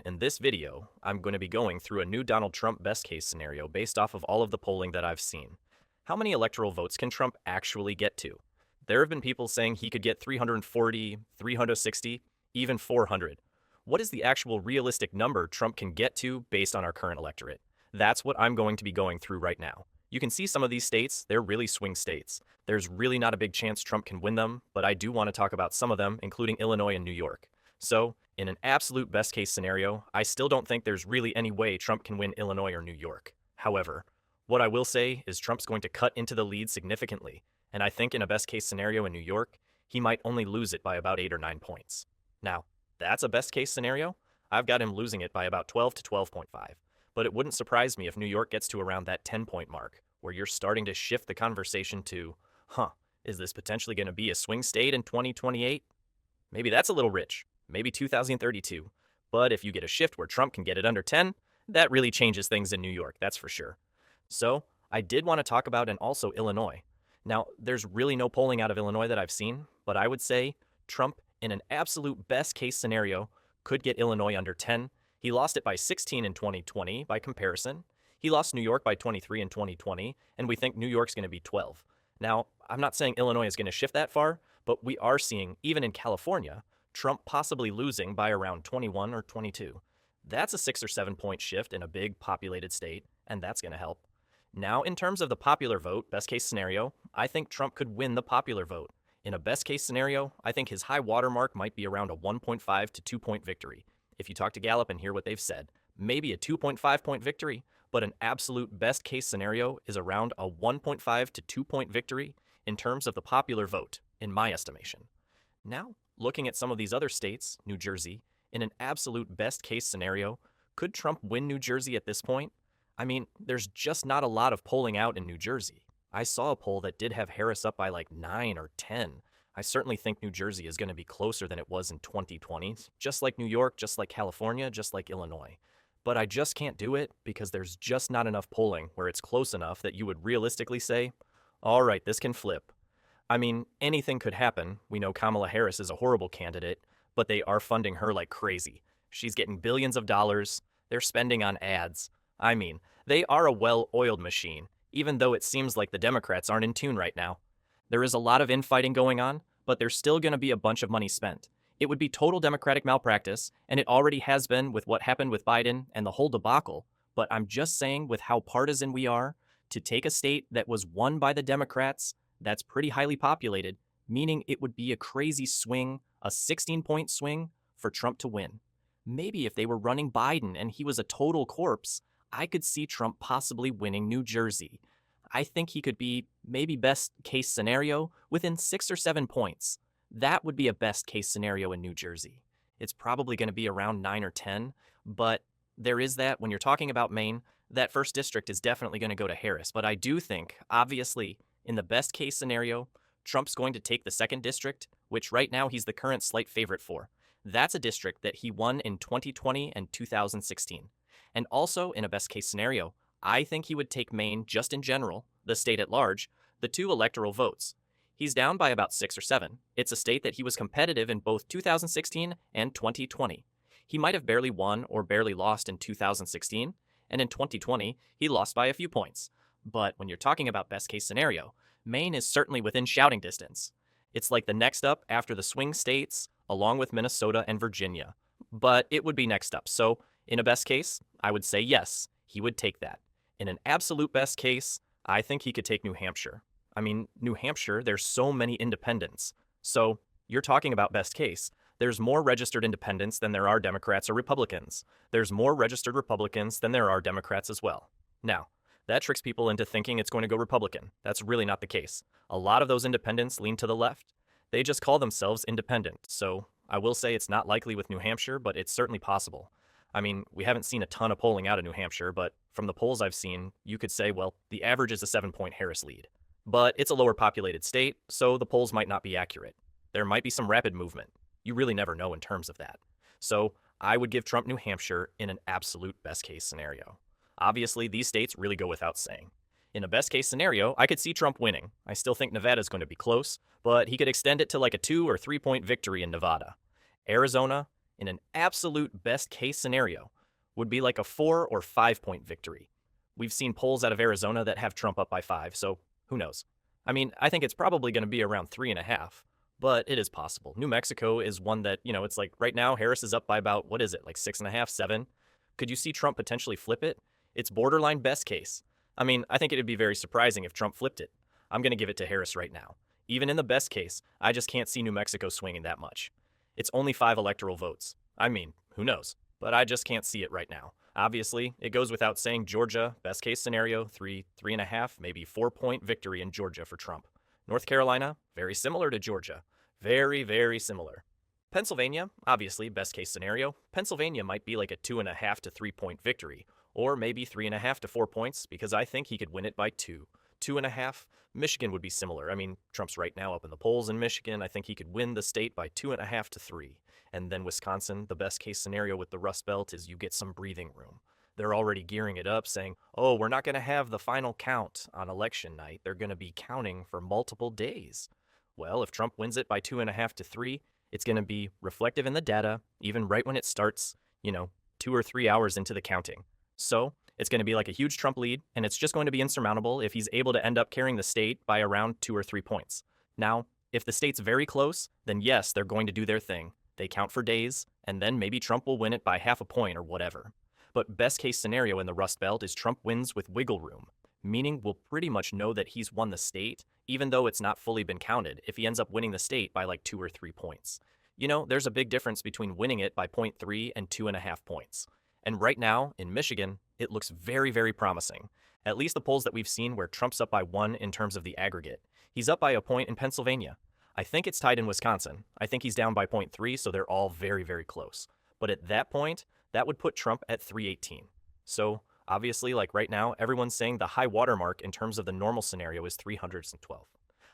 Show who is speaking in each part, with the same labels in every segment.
Speaker 1: In this video, I'm going to be going through a new Donald Trump best case scenario based off of all of the polling that I've seen. How many electoral votes can Trump actually get to? There have been people saying he could get 340, 360, even 400. What is the actual realistic number Trump can get to based on our current electorate? That's what I'm going to be going through right now. You can see some of these states, they're really swing states. There's really not a big chance Trump can win them, but I do want to talk about some of them, including Illinois and New York. So, in an absolute best case scenario, I still don't think there's really any way Trump can win Illinois or New York. However, what I will say is Trump's going to cut into the lead significantly, and I think in a best case scenario in New York, he might only lose it by about 8 or 9 points. Now, that's a best case scenario. I've got him losing it by about 12 to 12.5, but it wouldn't surprise me if New York gets to around that 10-point mark, where you're starting to shift the conversation to, is this potentially going to be a swing state in 2028? Maybe that's a little rich. Maybe 2032. But if you get a shift where Trump can get it under 10, that really changes things in New York, that's for sure. So, I did want to talk about and also Illinois. Now, there's really no polling out of Illinois that I've seen, but I would say Trump, in an absolute best case scenario, could get Illinois under 10. He lost it by 16 in 2020 by comparison. He lost New York by 23 in 2020, and we think New York's going to be 12. Now, I'm not saying Illinois is going to shift that far, but we are seeing, even in California, Trump possibly losing by around 21 or 22. That's a 6 or 7 point shift in a big populated state, and that's going to help. Now, in terms of the popular vote, best case scenario, I think Trump could win the popular vote. In a best case scenario, I think his high watermark might be around a 1.5 to 2 point victory. If you talk to Gallup and hear what they've said, maybe a 2.5 point victory, but an absolute best case scenario is around a 1.5 to 2 point victory in terms of the popular vote, in my estimation. Now, looking at some of these other states, New Jersey, in an absolute best case scenario, could Trump win New Jersey at this point? I mean, there's just not a lot of polling out in New Jersey. I saw a poll that did have Harris up by like 9 or 10. I certainly think New Jersey is going to be closer than it was in 2020, just like New York, just like California, just like Illinois. But I just can't do it because there's just not enough polling where it's close enough that you would realistically say, all right, this can flip. I mean, anything could happen. We know Kamala Harris is a horrible candidate, but they are funding her like crazy. She's getting billions of dollars. They're spending on ads. I mean, they are a well-oiled machine, even though it seems like the Democrats aren't in tune right now. There is a lot of infighting going on, but there's still going to be a bunch of money spent. It would be total Democratic malpractice, and it already has been with what happened with Biden and the whole debacle. But I'm just saying, with how partisan we are, to take a state that was won by the Democrats, that's pretty highly populated, meaning it would be a crazy swing, a 16-point swing, for Trump to win. Maybe if they were running Biden and he was a total corpse, I could see Trump possibly winning New Jersey. I think he could be, maybe best case scenario, within 6 or 7 points. That would be a best case scenario in New Jersey. It's probably going to be around 9 or 10, but there is that, when you're talking about Maine, that first district is definitely going to go to Harris. But I do think, obviously, in the best case scenario, Trump's going to take the second district, which right now he's the current slight favorite for. That's a district that he won in 2020 and 2016. And also, in a best case scenario, I think he would take Maine just in general, the state at large, the 2 electoral votes. He's down by about 6 or 7. It's a state that he was competitive in both 2016 and 2020. He might have barely won or barely lost in 2016, and in 2020, he lost by a few points. But when you're talking about best case scenario, Maine is certainly within shouting distance. It's like the next up after the swing states, along with Minnesota and Virginia. But it would be next up. So, in a best case, I would say yes, he would take that. In an absolute best case, I think he could take New Hampshire. I mean, New Hampshire, there's so many independents. So, you're talking about best case. There's more registered independents than there are Democrats or Republicans. There's more registered Republicans than there are Democrats as well. Now, that tricks people into thinking it's going to go Republican. That's really not the case. A lot of those independents lean to the left. They just call themselves independent. So I will say it's not likely with New Hampshire, but it's certainly possible. I mean, we haven't seen a ton of polling out of New Hampshire, but from the polls I've seen, you could say, well, the average is a 7-point Harris lead. But it's a lower populated state, so the polls might not be accurate. There might be some rapid movement. You really never know in terms of that. So I would give Trump New Hampshire in an absolute best case scenario. Obviously, these states really go without saying. In a best case scenario, I could see Trump winning. I still think Nevada's going to be close, but he could extend it to like a 2 or 3 point victory in Nevada. Arizona, in an absolute best case scenario, would be like a 4 or 5 point victory. We've seen polls out of Arizona that have Trump up by 5, so who knows? I mean, I think it's probably going to be around 3.5, but it is possible. New Mexico is one that, it's like right now Harris is up by about, what is it, like 6.5, 7? Could you see Trump potentially flip it? It's borderline best case. I mean, I think it'd be very surprising if Trump flipped it. I'm going to give it to Harris right now. Even in the best case, I just can't see New Mexico swinging that much. It's only 5 electoral votes. I mean, who knows? But I just can't see it right now. Obviously, it goes without saying Georgia, best case scenario, 3.5, maybe 4 point victory in Georgia for Trump. North Carolina, very similar to Georgia. Very, very similar. Pennsylvania, obviously, best case scenario. Pennsylvania might be like a 2.5 to 3 point victory, or maybe 3.5 to 4 points, because I think he could win it by 2. 2.5. Michigan would be similar. I mean, Trump's right now up in the polls in Michigan. I think he could win the state by 2.5 to 3. And then Wisconsin, the best case scenario with the Rust Belt is you get some breathing room. They're already gearing it up, saying, oh, we're not going to have the final count on election night. They're going to be counting for multiple days. Well, if Trump wins it by 2.5 to 3, it's going to be reflective in the data, even right when it starts, 2 or 3 hours into the counting. So it's going to be like a huge Trump lead, and it's just going to be insurmountable if he's able to end up carrying the state by around 2 or 3 points. Now, if the state's very close, then yes, they're going to do their thing. They count for days, and then maybe Trump will win it by half a point or whatever. But best case scenario in the Rust Belt is Trump wins with wiggle room, meaning we'll pretty much know that he's won the state, even though it's not fully been counted, if he ends up winning the state by like 2 or 3 points. There's a big difference between winning it by 0.3 and 2.5 points. And right now, in Michigan, it looks very, very promising. At least the polls that we've seen where Trump's up by 1 in terms of the aggregate. He's up by a point in Pennsylvania. I think it's tied in Wisconsin. I think he's down by 0.3, so they're all very, very close. But at that point, that would put Trump at 318. So obviously, like right now, everyone's saying the high watermark in terms of the normal scenario is 312.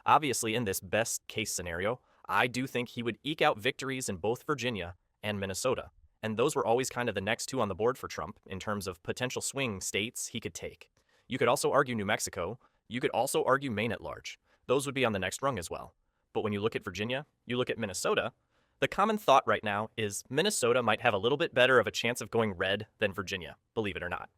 Speaker 1: Obviously, in this best case scenario, I do think he would eke out victories in both Virginia and Minnesota. And those were always kind of the next two on the board for Trump in terms of potential swing states he could take. You could also argue New Mexico. You could also argue Maine at large. Those would be on the next rung as well. But when you look at Virginia, you look at Minnesota, the common thought right now is Minnesota might have a little bit better of a chance of going red than Virginia, believe it or not.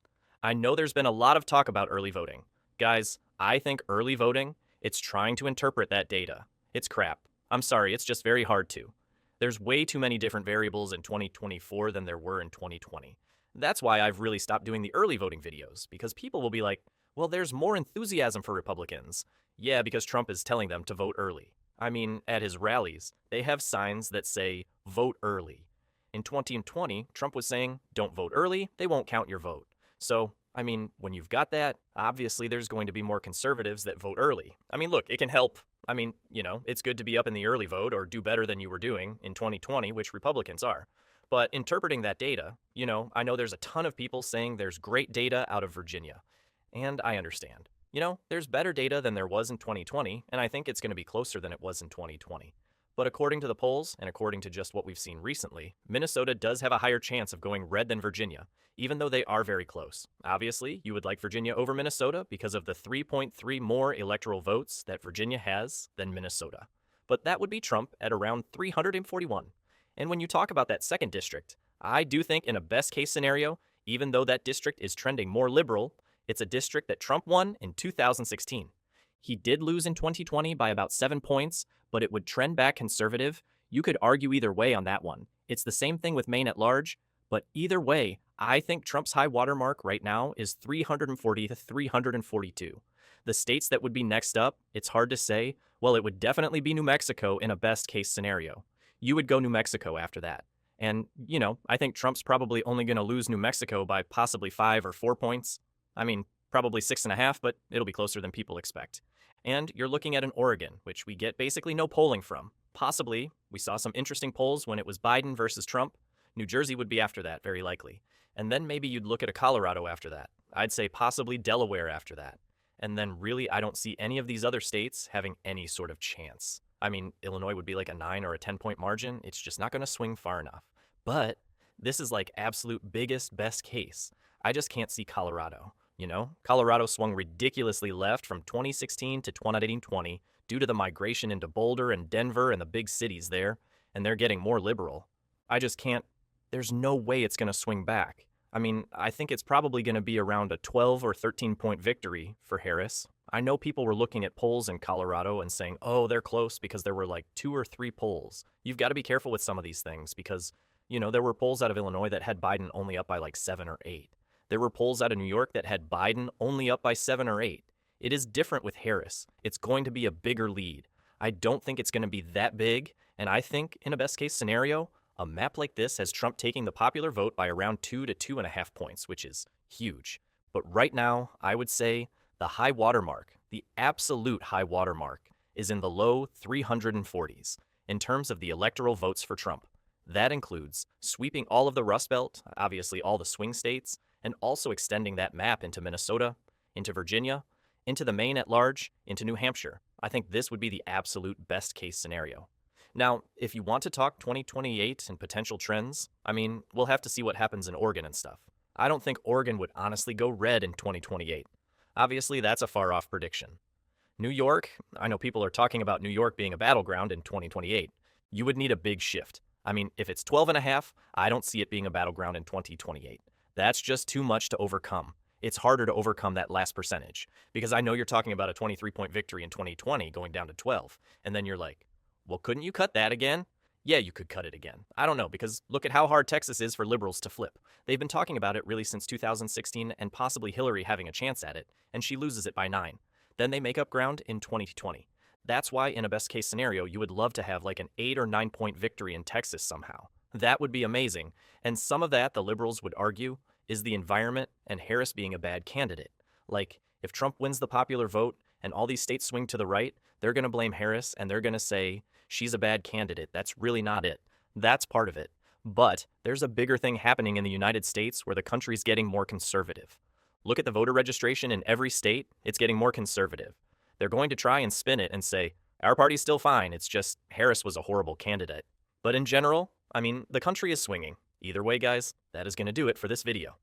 Speaker 1: I know there's been a lot of talk about early voting. Guys, I think early voting, it's trying to interpret that data. It's crap. I'm sorry, it's just very hard to. There's way too many different variables in 2024 than there were in 2020. That's why I've really stopped doing the early voting videos, because people will be like, well, there's more enthusiasm for Republicans. Yeah, because Trump is telling them to vote early. I mean, at his rallies, they have signs that say, vote early. In 2020, Trump was saying, don't vote early, they won't count your vote. So, I mean, when you've got that, obviously there's going to be more conservatives that vote early. I mean, look, it can help. I mean, it's good to be up in the early vote or do better than you were doing in 2020, which Republicans are. But interpreting that data, I know there's a ton of people saying there's great data out of Virginia. And I understand. There's better data than there was in 2020, and I think it's going to be closer than it was in 2020. But according to the polls, and according to just what we've seen recently, Minnesota does have a higher chance of going red than Virginia, even though they are very close. Obviously, you would like Virginia over Minnesota because of the 3.3 more electoral votes that Virginia has than Minnesota. But that would be Trump at around 341. And when you talk about that second district, I do think in a best case scenario, even though that district is trending more liberal, it's a district that Trump won in 2016. He did lose in 2020 by about 7 points, but it would trend back conservative. You could argue either way on that one. It's the same thing with Maine at large, but either way, I think Trump's high watermark right now is 340 to 342. The states that would be next up, it's hard to say. Well, it would definitely be New Mexico in a best case scenario. You would go New Mexico after that. And, I think Trump's probably only going to lose New Mexico by possibly 5 or 4 points. I mean, probably 6.5, but it'll be closer than people expect. And you're looking at an Oregon, which we get basically no polling from. Possibly, we saw some interesting polls when it was Biden versus Trump. New Jersey would be after that, very likely. And then maybe you'd look at a Colorado after that. I'd say possibly Delaware after that. And then really, I don't see any of these other states having any sort of chance. I mean, Illinois would be like a 9 or a 10-point margin. It's just not going to swing far enough. But this is like absolute biggest, best case. I just can't see Colorado. Colorado swung ridiculously left from 2016 to 2020 due to the migration into Boulder and Denver and the big cities there, and they're getting more liberal. I just can't there's no way it's going to swing back. I mean, I think it's probably going to be around a 12 or 13-point victory for Harris. I know people were looking at polls in Colorado and saying, oh, they're close because there were like 2 or 3 polls. You've got to be careful with some of these things because, there were polls out of Illinois that had Biden only up by like 7 or 8. There were polls out of New York that had Biden only up by 7 or 8. It is different with Harris. It's going to be a bigger lead. I don't think it's going to be that big, and I think in a best case scenario, a map like this has Trump taking the popular vote by around 2 to 2.5 points, which is huge. But right now, I would say the high watermark, the absolute high watermark, is in the low 340s in terms of the electoral votes for Trump. That includes sweeping all of the Rust Belt, obviously all the swing states, and also extending that map into Minnesota, into Virginia, into the Maine at large, into New Hampshire. I think this would be the absolute best case scenario. Now, if you want to talk 2028 and potential trends, I mean, we'll have to see what happens in Oregon and stuff. I don't think Oregon would honestly go red in 2028. Obviously, that's a far-off prediction. New York, I know people are talking about New York being a battleground in 2028. You would need a big shift. I mean, if it's 12.5, I don't see it being a battleground in 2028. That's just too much to overcome. It's harder to overcome that last percentage because I know you're talking about a 23-point victory in 2020 going down to 12, and then you're like, well, couldn't you cut that again? Yeah, you could cut it again. I don't know, because look at how hard Texas is for liberals to flip. They've been talking about it really since 2016 and possibly Hillary having a chance at it, and she loses it by 9. Then they make up ground in 2020. That's why in a best case scenario, you would love to have like an 8 or 9 point victory in Texas somehow. That would be amazing. And some of that, the liberals would argue, is the environment and Harris being a bad candidate. Like, if Trump wins the popular vote and all these states swing to the right, they're going to blame Harris and they're going to say, she's a bad candidate. That's really not it. That's part of it. But there's a bigger thing happening in the United States where the country's getting more conservative. Look at the voter registration in every state. It's getting more conservative. They're going to try and spin it and say, our party's still fine. It's just Harris was a horrible candidate. But in general, I mean, the country is swinging. Either way, guys, that is going to do it for this video.